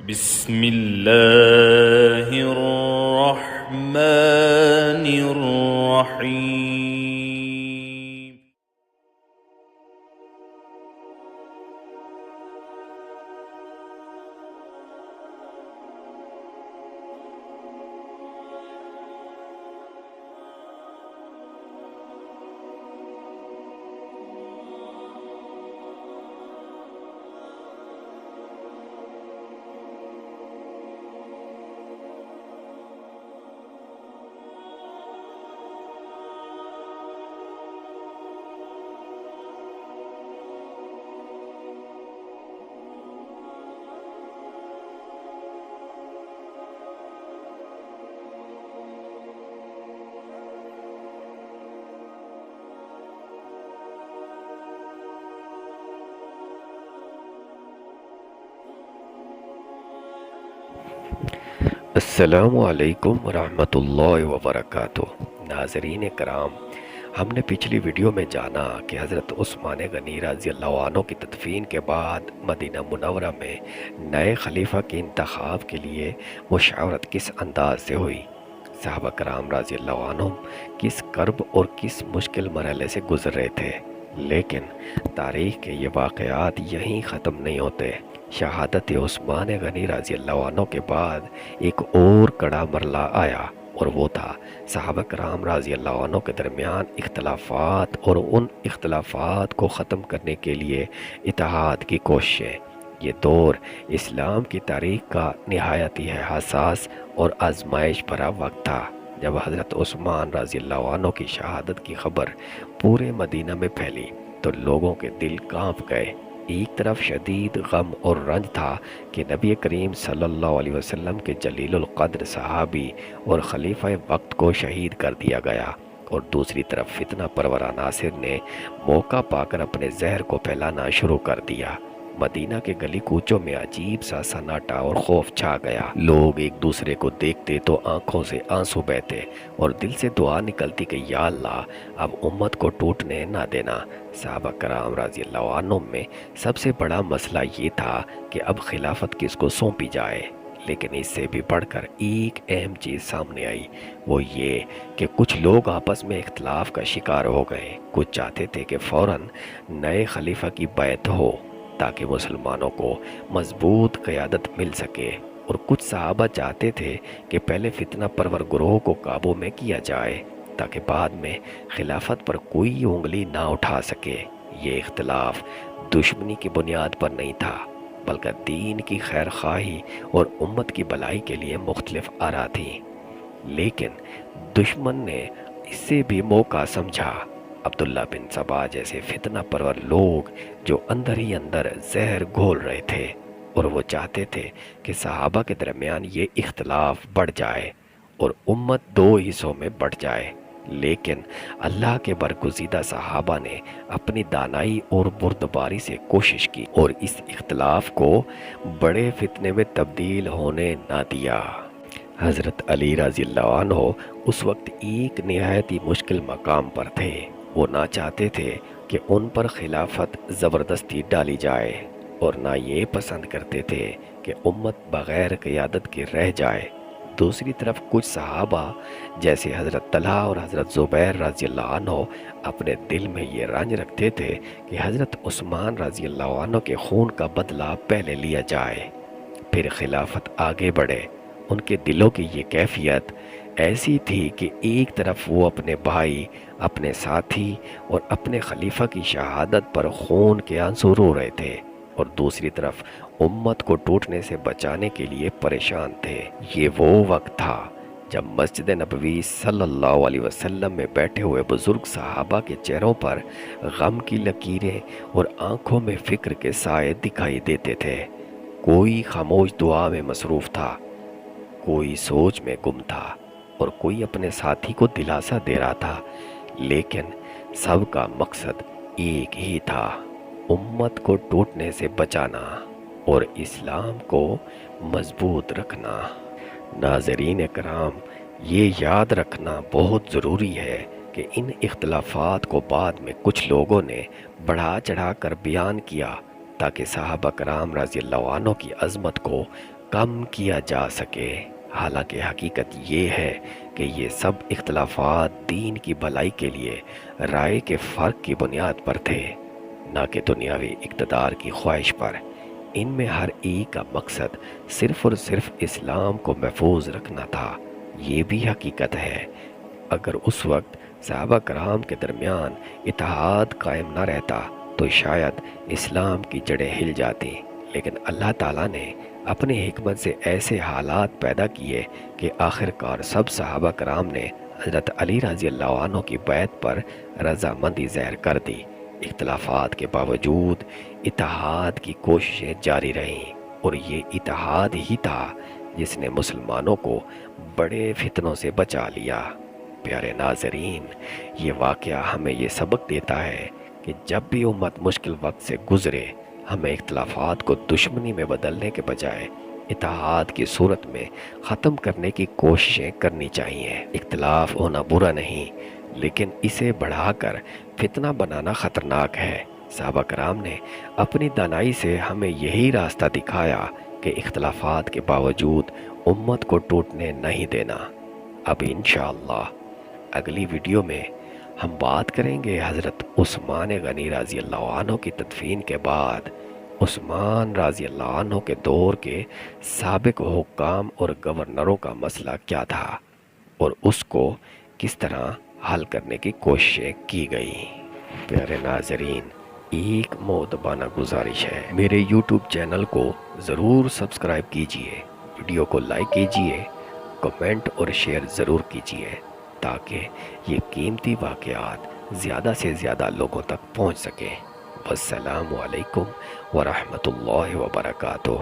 بسم الله الرحمن الرحيم. السلام علیکم ورحمۃ اللہ وبرکاتہ۔ ناظرین کرام، ہم نے پچھلی ویڈیو میں جانا کہ حضرت عثمان غنی رضی اللہ عنہ کی تدفین کے بعد مدینہ منورہ میں نئے خلیفہ کے انتخاب کے لیے مشاورت کس انداز سے ہوئی، صحابہ کرام رضی اللہ عنہم کس کرب اور کس مشکل مرحلے سے گزر رہے تھے۔ لیکن تاریخ کے یہ واقعات یہیں ختم نہیں ہوتے۔ شہادت عثمان غنی رضی اللہ عنہ کے بعد ایک اور کڑا مرحلہ آیا، اور وہ تھا صحابہ کرام رضی اللہ عنہ کے درمیان اختلافات اور ان اختلافات کو ختم کرنے کے لیے اتحاد کی کوششیں۔ یہ دور اسلام کی تاریخ کا نہایت ہی حساس اور آزمائش بھرا وقت تھا، جب حضرت عثمان رضی اللہ عنہ کی شہادت کی خبر پورے مدینہ میں پھیلی تو لوگوں کے دل کانپ گئے۔ ایک طرف شدید غم اور رنج تھا کہ نبی کریم صلی اللہ علیہ وسلم کے جلیل القدر صحابی اور خلیفہ وقت کو شہید کر دیا گیا، اور دوسری طرف فتنہ پرور عناصر نے موقع پا کر اپنے زہر کو پھیلانا شروع کر دیا۔ مدینہ کے گلی کوچوں میں عجیب سا سناٹا اور خوف چھا گیا۔ لوگ ایک دوسرے کو دیکھتے تو آنکھوں سے آنسو بہتے اور دل سے دعا نکلتی کہ یا اللہ اب امت کو ٹوٹنے نہ دینا۔ صحابہ کرام رضی اللہ عنہم میں سب سے بڑا مسئلہ یہ تھا کہ اب خلافت کس کو سونپی جائے، لیکن اس سے بھی بڑھ کر ایک اہم چیز سامنے آئی، وہ یہ کہ کچھ لوگ آپس میں اختلاف کا شکار ہو گئے۔ کچھ چاہتے تھے کہ فوراً نئے خلیفہ کی بیعت ہو تاکہ مسلمانوں کو مضبوط قیادت مل سکے، اور کچھ صحابہ چاہتے تھے کہ پہلے فتنہ پرور گروہ کو قابو میں کیا جائے تاکہ بعد میں خلافت پر کوئی انگلی نہ اٹھا سکے۔ یہ اختلاف دشمنی کی بنیاد پر نہیں تھا، بلکہ دین کی خیر خواہی اور امت کی بھلائی کے لیے مختلف آراء تھیں۔ لیکن دشمن نے اس سے بھی موقع سمجھا۔ عبداللہ بن سبا جیسے فتنہ پرور لوگ جو اندر ہی اندر زہر گھول رہے تھے، اور وہ چاہتے تھے کہ صحابہ کے درمیان یہ اختلاف بڑھ جائے اور امت دو حصوں میں بٹ جائے۔ لیکن اللہ کے برگزیدہ صحابہ نے اپنی دانائی اور بردباری سے کوشش کی اور اس اختلاف کو بڑے فتنے میں تبدیل ہونے نہ دیا۔ حضرت علی رضی اللہ عنہ اس وقت ایک نہایت ہی مشکل مقام پر تھے۔ وہ نہ چاہتے تھے کہ ان پر خلافت زبردستی ڈالی جائے، اور نہ یہ پسند کرتے تھے کہ امت بغیر قیادت کے رہ جائے۔ دوسری طرف کچھ صحابہ جیسے حضرت طلحہ اور حضرت زبیر رضی اللہ عنہ اپنے دل میں یہ رنج رکھتے تھے کہ حضرت عثمان رضی اللہ عنہ کے خون کا بدلہ پہلے لیا جائے، پھر خلافت آگے بڑھے۔ ان کے دلوں کی یہ کیفیت ایسی تھی کہ ایک طرف وہ اپنے بھائی، اپنے ساتھی اور اپنے خلیفہ کی شہادت پر خون کے آنسو رو رہے تھے، اور دوسری طرف امت کو ٹوٹنے سے بچانے کے لیے پریشان تھے۔ یہ وہ وقت تھا جب مسجد نبوی صلی اللہ علیہ وسلم میں بیٹھے ہوئے بزرگ صحابہ کے چہروں پر غم کی لکیریں اور آنکھوں میں فکر کے سائے دکھائی دیتے تھے۔ کوئی خاموش دعا میں مصروف تھا، کوئی سوچ میں گم تھا، اور کوئی اپنے ساتھی کو دلاسا دے رہا تھا، لیکن سب کا مقصد ایک ہی تھا، امت کو ٹوٹنے سے بچانا اور اسلام کو مضبوط رکھنا۔ ناظرین کرام، یہ یاد رکھنا بہت ضروری ہے کہ ان اختلافات کو بعد میں کچھ لوگوں نے بڑھا چڑھا کر بیان کیا تاکہ صحابہ کرام رضی اللہ عنہ کی عظمت کو کم کیا جا سکے۔ حالانکہ حقیقت یہ ہے کہ یہ سب اختلافات دین کی بھلائی کے لیے رائے کے فرق کی بنیاد پر تھے، نہ کہ دنیاوی اقتدار کی خواہش پر۔ ان میں ہر ایک کا مقصد صرف اور صرف اسلام کو محفوظ رکھنا تھا۔ یہ بھی حقیقت ہے اگر اس وقت صحابہ کرام کے درمیان اتحاد قائم نہ رہتا تو شاید اسلام کی جڑیں ہل جاتی، لیکن اللہ تعالیٰ نے اپنی حکمت سے ایسے حالات پیدا کیے کہ آخرکار سب صحابہ کرام نے حضرت علی رضی اللہ عنہ کی بیعت پر رضامندی ظاہر کر دی۔ اختلافات کے باوجود اتحاد کی کوششیں جاری رہیں، اور یہ اتحاد ہی تھا جس نے مسلمانوں کو بڑے فتنوں سے بچا لیا۔ پیارے ناظرین، یہ واقعہ ہمیں یہ سبق دیتا ہے کہ جب بھی امت مشکل وقت سے گزرے، ہمیں اختلافات کو دشمنی میں بدلنے کے بجائے اتحاد کی صورت میں ختم کرنے کی کوششیں کرنی چاہیے۔ اختلاف ہونا برا نہیں، لیکن اسے بڑھا کر فتنہ بنانا خطرناک ہے۔ صحابہ کرام نے اپنی دانائی سے ہمیں یہی راستہ دکھایا کہ اختلافات کے باوجود امت کو ٹوٹنے نہیں دینا۔ اب انشاءاللہ اگلی ویڈیو میں ہم بات کریں گے حضرت عثمان غنی رضی اللہ عنہ کی تدفین کے بعد عثمان رضی اللہ عنہ کے دور کے سابق حکام اور گورنروں کا مسئلہ کیا تھا اور اس کو کس طرح حل کرنے کی کوششیں کی گئی۔ پیارے ناظرین، ایک مؤدبانہ گزارش ہے، میرے یوٹیوب چینل کو ضرور سبسکرائب کیجئے، ویڈیو کو لائک کیجئے، کمنٹ اور شیئر ضرور کیجئے تاکہ یہ قیمتی واقعات زیادہ سے زیادہ لوگوں تک پہنچ سکیں۔ والسلام علیکم ورحمۃ اللہ وبرکاتہ۔